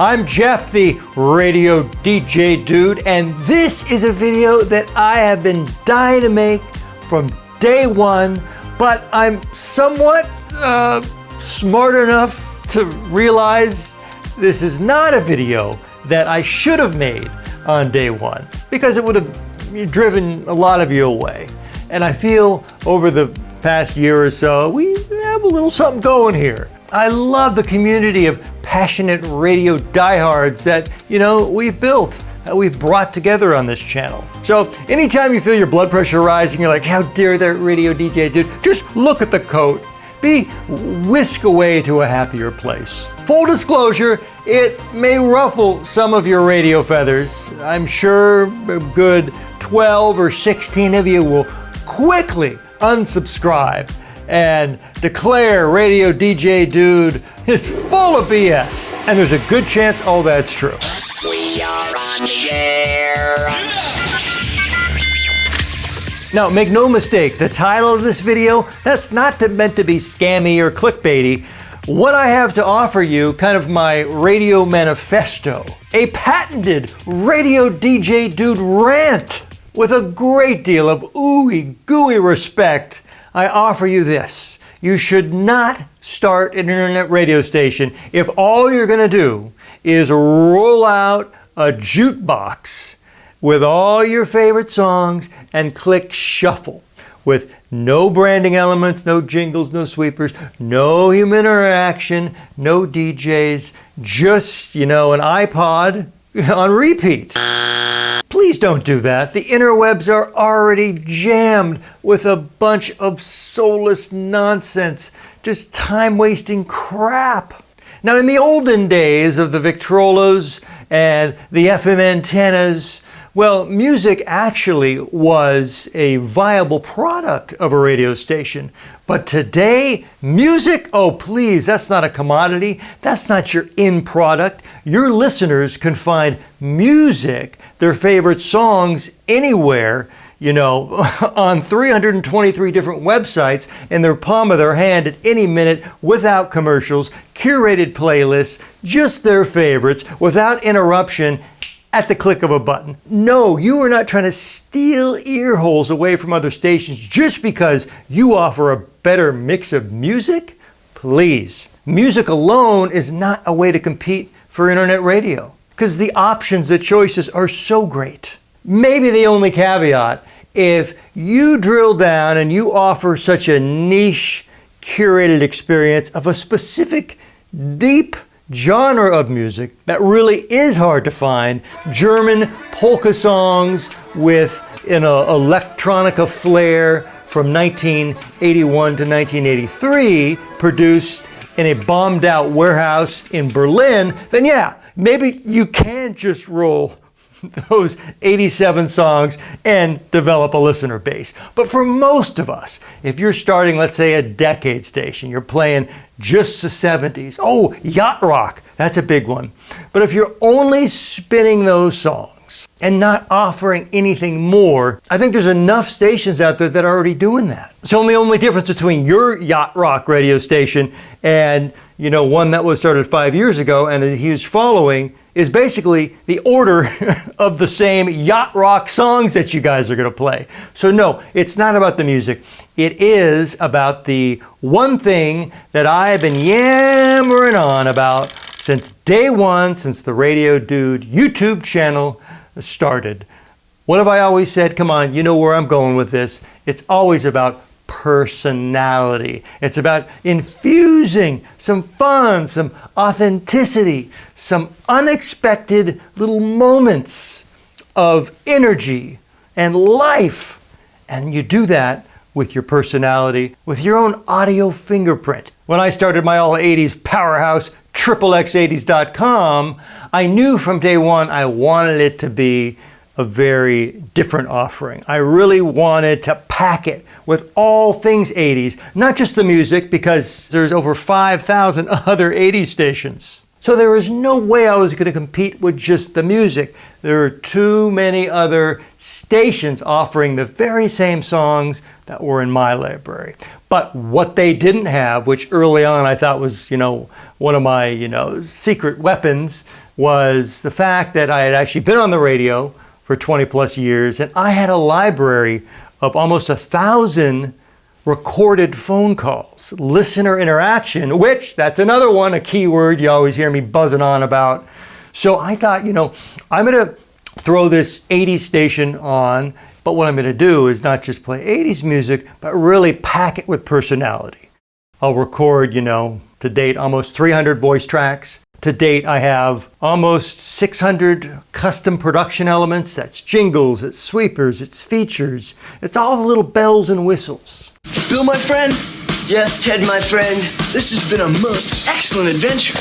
I'm Jeff, the Radio DJ Dude, and this is a video that I have been dying to make from day one, but I'm somewhat smart enough to realize this is not a video that I should have made on day one, because it would have driven a lot of you away. And I feel over the past year or so, we have a little something going here. I love the community of passionate radio diehards that, we've built, that we've brought together on this channel. So anytime you feel your blood pressure rising, you're like, how dare that Radio DJ Dude, just look at the coat. Be whisked away to a happier place. Full disclosure, it may ruffle some of your radio feathers. I'm sure a good 12 or 16 of you will quickly unsubscribe and declare Radio DJ Dude is full of BS. And there's a good chance all that's true. We are on the air. Now, make no mistake, the title of this video, that's not meant to be scammy or clickbaity. What I have to offer you, kind of my Radio Manifesto, a patented Radio DJ Dude rant with a great deal of ooey gooey respect. I offer you this. You should not start an internet radio station if all you're gonna do is roll out a jukebox with all your favorite songs and click shuffle with no branding elements, no jingles, no sweepers, no human interaction, no DJs, just, an iPod on repeat. Please don't do that. The interwebs are already jammed with a bunch of soulless nonsense, just time-wasting crap. Now, in the olden days of the Victrolas and the FM antennas, well, music actually was a viable product of a radio station. But today, music, oh please, that's not a commodity. That's not your end product. Your listeners can find music, their favorite songs, anywhere, on 323 different websites in their palm of their hand at any minute, without commercials, curated playlists, just their favorites, without interruption, at the click of a button. No, you are not trying to steal ear holes away from other stations just because you offer a better mix of music. Please. Music alone is not a way to compete for internet radio, because the options, the choices are so great. Maybe the only caveat, if you drill down and you offer such a niche, curated experience of a specific, deep genre of music that really is hard to find, German polka songs with an electronica flair from 1981 to 1983, produced in a bombed out warehouse in Berlin, then yeah, maybe you can just roll those 87 songs and develop a listener base. But for most of us, if you're starting, let's say, a decade station, you're playing just the 70s. Oh, yacht rock, that's a big one. But if you're only spinning those songs and not offering anything more, I think there's enough stations out there that are already doing that. So the only difference between your yacht rock radio station and, one that was started 5 years ago and a huge following is basically the order of the same yacht rock songs that you guys are going to play. So no, it's not about the music. It is about the one thing that I have been yammering on about since day one, since the Radio Dude YouTube channel started. What have I always said? Come on, you know where I'm going with this. It's always about personality. It's about infusing some fun, some authenticity, some unexpected little moments of energy and life. And you do that with your personality, with your own audio fingerprint. When I started my all 80s powerhouse, XXX80s.com, I knew from day one I wanted it to be a very different offering. I really wanted to pack it with all things 80s, not just the music, because there's over 5,000 other 80s stations. So there was no way I was going to compete with just the music. There are too many other stations offering the very same songs that were in my library. But what they didn't have, which early on I thought was, one of my, secret weapons was the fact that I had actually been on the radio for 20 plus years, and I had a library of almost 1,000 recorded phone calls, listener interaction, which that's another one, a keyword you always hear me buzzing on about. So I thought, I'm going to throw this 80s station on, but what I'm going to do is not just play 80s music, but really pack it with personality. I'll record, to date, almost 300 voice tracks. To date, I have almost 600 custom production elements. That's jingles, it's sweepers, it's features. It's all the little bells and whistles. Bill, my friend? Yes, Ted, my friend. This has been a most excellent adventure.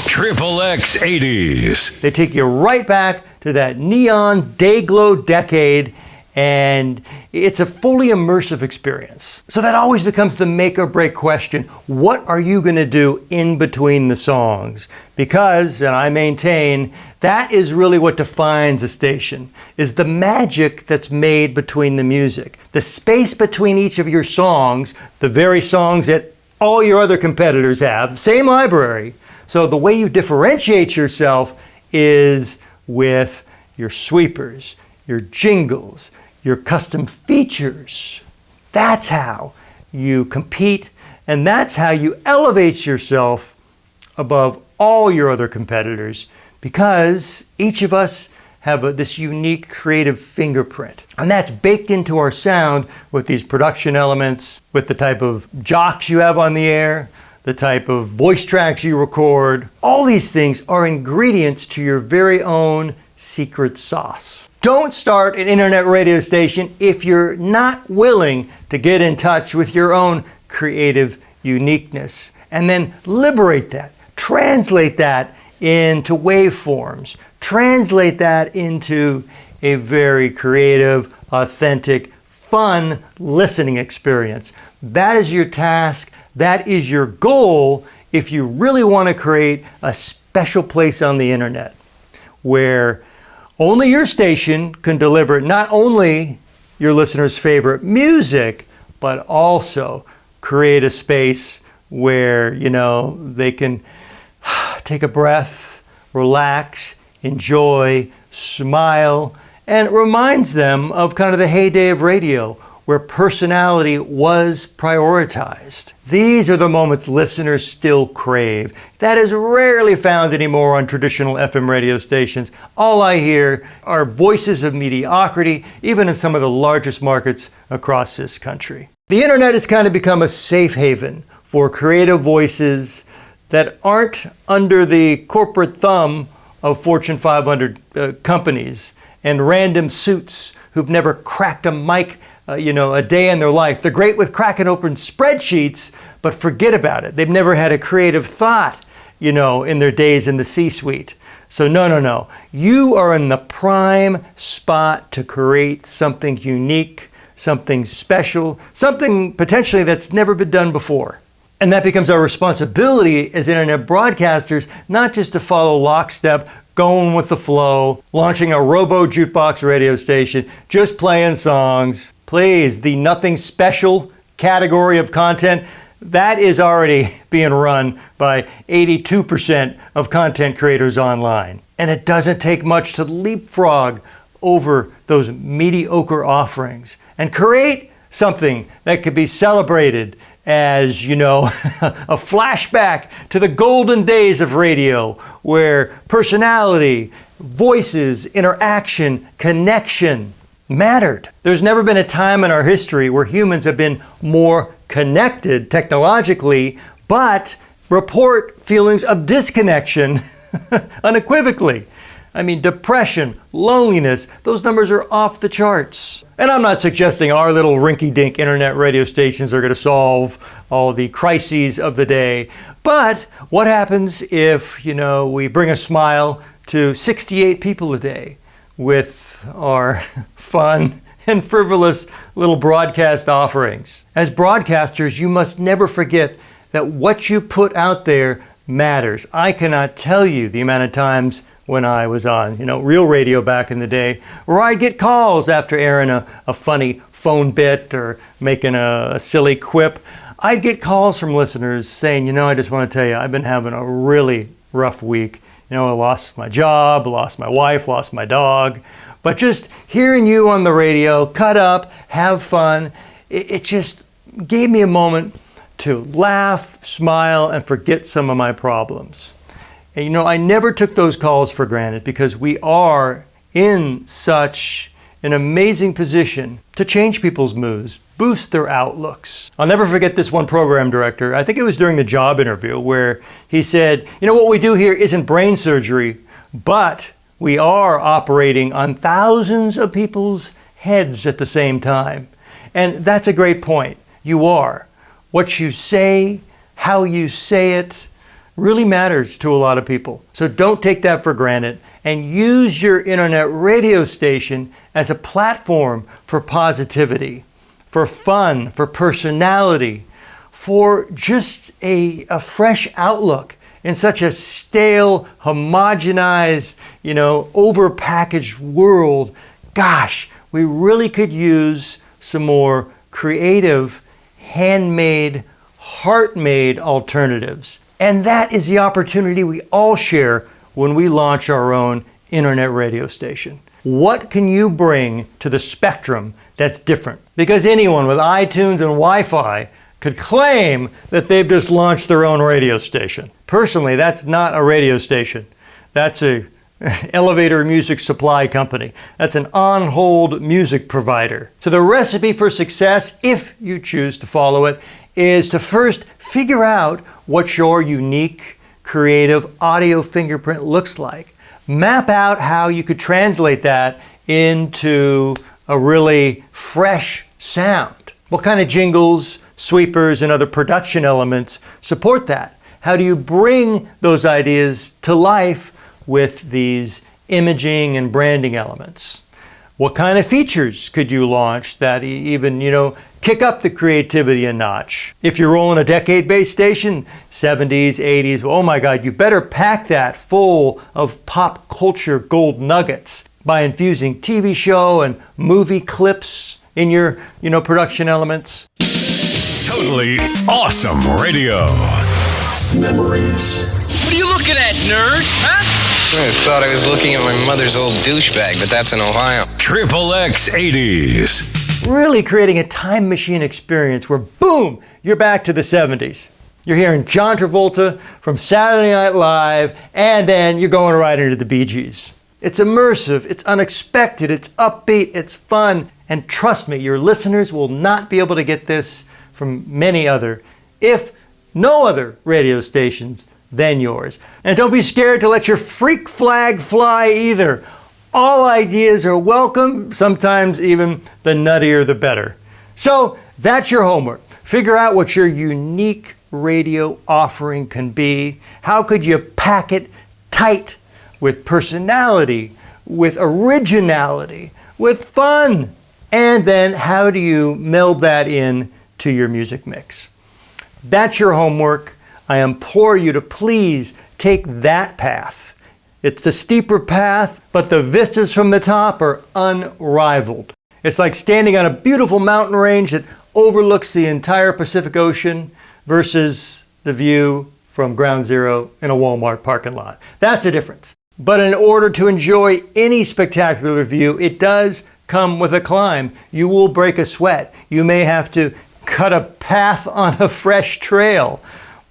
Triple X 80s. They take you right back to that neon day-glow decade, and it's a fully immersive experience. So that always becomes the make or break question. What are you going to do in between the songs? Because, and I maintain, that is really what defines a station, is the magic that's made between the music. The space between each of your songs, the very songs that all your other competitors have, same library. So the way you differentiate yourself is with your sweepers, your jingles, your custom features. That's how you compete, and that's how you elevate yourself above all your other competitors, because each of us have this unique creative fingerprint. And that's baked into our sound with these production elements, with the type of jocks you have on the air, the type of voice tracks you record. All these things are ingredients to your very own secret sauce. Don't start an internet radio station if you're not willing to get in touch with your own creative uniqueness, and then liberate that, translate that into waveforms, translate that into a very creative, authentic, fun listening experience. That is your task. That is your goal if you really want to create a special place on the internet where only your station can deliver not only your listeners' favorite music, but also create a space where, they can take a breath, relax, enjoy, smile, and it reminds them of kind of the heyday of radio, where personality was prioritized. These are the moments listeners still crave. That is rarely found anymore on traditional FM radio stations. All I hear are voices of mediocrity, even in some of the largest markets across this country. The internet has kind of become a safe haven for creative voices that aren't under the corporate thumb of Fortune 500 companies and random suits who've never cracked a mic a day in their life. They're great with cracking open spreadsheets, but forget about it. They've never had a creative thought, in their days in the C-suite. So no. You are in the prime spot to create something unique, something special, something potentially that's never been done before. And that becomes our responsibility as internet broadcasters, not just to follow lockstep, going with the flow, launching a Robo-jukebox radio station, just playing songs. Please, the nothing special category of content, that is already being run by 82% of content creators online. And it doesn't take much to leapfrog over those mediocre offerings and create something that could be celebrated as, a flashback to the golden days of radio, where personality, voices, interaction, connection mattered. There's never been a time in our history where humans have been more connected technologically, but report feelings of disconnection unequivocally. I mean, depression, loneliness, those numbers are off the charts. And I'm not suggesting our little rinky-dink internet radio stations are going to solve all the crises of the day. But what happens if, we bring a smile to 68 people a day with our fun and frivolous little broadcast offerings? As broadcasters, you must never forget that what you put out there matters. I cannot tell you the amount of times when I was on, real radio back in the day, where I'd get calls after airing a funny phone bit or making a silly quip. I'd get calls from listeners saying, I just want to tell you, I've been having a really rough week. I lost my job, lost my wife, lost my dog. But just hearing you on the radio, cut up, have fun, it just gave me a moment to laugh, smile, and forget some of my problems. And I never took those calls for granted because we are in such an amazing position to change people's moods, boost their outlooks. I'll never forget this one program director. I think it was during the job interview where he said, what we do here isn't brain surgery, but we are operating on thousands of people's heads at the same time. And that's a great point. You are. What you say, how you say it, really matters to a lot of people. So don't take that for granted and use your internet radio station as a platform for positivity, for fun, for personality, for just a fresh outlook in such a stale, homogenized, overpackaged world. Gosh, we really could use some more creative, handmade, heart-made alternatives. And that is the opportunity we all share when we launch our own internet radio station. What can you bring to the spectrum that's different? Because anyone with iTunes and Wi-Fi could claim that they've just launched their own radio station. Personally, that's not a radio station. That's a elevator music supply company. That's an on-hold music provider. So the recipe for success, if you choose to follow it, is to first figure out what your unique, creative audio fingerprint looks like. Map out how you could translate that into a really fresh sound. What kind of jingles, sweepers, and other production elements support that? How do you bring those ideas to life with these imaging and branding elements? What kind of features could you launch that even, kick up the creativity a notch? If you're rolling a decade-based station, 70s, 80s, oh my God, you better pack that full of pop culture gold nuggets by infusing TV show and movie clips in your, production elements. Totally awesome radio. Memories. What are you looking at, nerd? Huh? I thought I was looking at my mother's old douchebag, but that's in Ohio. Triple X 80s. Really creating a time machine experience where, boom, you're back to the 70s. You're hearing John Travolta from Saturday Night Live, and then you're going right into the Bee Gees. It's immersive, it's unexpected, it's upbeat, it's fun, and trust me, your listeners will not be able to get this from many other, if no other radio stations than yours. And don't be scared to let your freak flag fly either. All ideas are welcome, sometimes even the nuttier the better. So that's your homework. Figure out what your unique radio offering can be. How could you pack it tight with personality, with originality, with fun? And then how do you meld that in to your music mix? That's your homework. I implore you to please take that path. It's a steeper path, but the vistas from the top are unrivaled. It's like standing on a beautiful mountain range that overlooks the entire Pacific Ocean versus the view from ground zero in a Walmart parking lot. That's a difference. But in order to enjoy any spectacular view, it does come with a climb. You will break a sweat. You may have to cut a path on a fresh trail,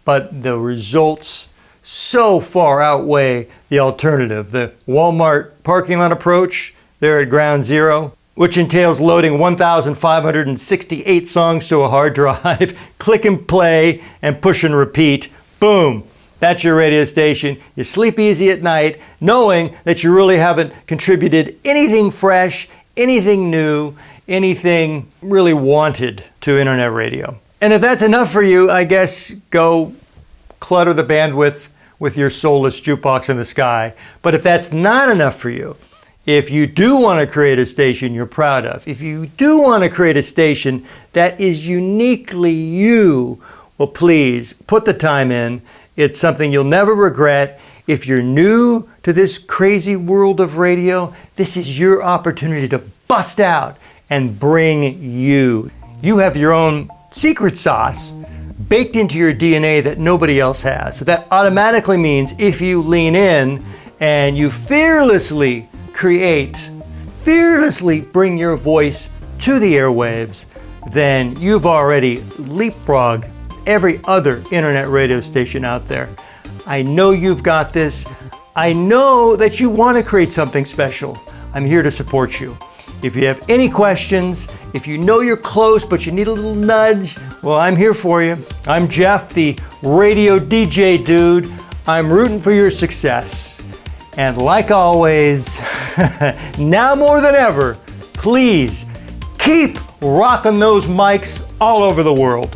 but the results so far outweigh the alternative. The Walmart parking lot approach there at ground zero, which entails loading 1,568 songs to a hard drive, click and play, and push and repeat. Boom! That's your radio station. You sleep easy at night, knowing that you really haven't contributed anything fresh, anything new, anything really wanted to internet radio. And if that's enough for you, I guess go clutter the bandwidth with your soulless jukebox in the sky. But if that's not enough for you, if you do want to create a station you're proud of, if you do want to create a station that is uniquely you, well, please put the time in. It's something you'll never regret. If you're new to this crazy world of radio, this is your opportunity to bust out and bring you. You have your own secret sauce baked into your DNA that nobody else has. So that automatically means if you lean in and you fearlessly create, fearlessly bring your voice to the airwaves, then you've already leapfrogged every other internet radio station out there. I know you've got this. I know that you want to create something special. I'm here to support you. If you have any questions, if you know you're close but you need a little nudge, well, I'm here for you. I'm Jeff, the radio DJ dude. I'm rooting for your success. And like always, now more than ever, please keep rocking those mics all over the world.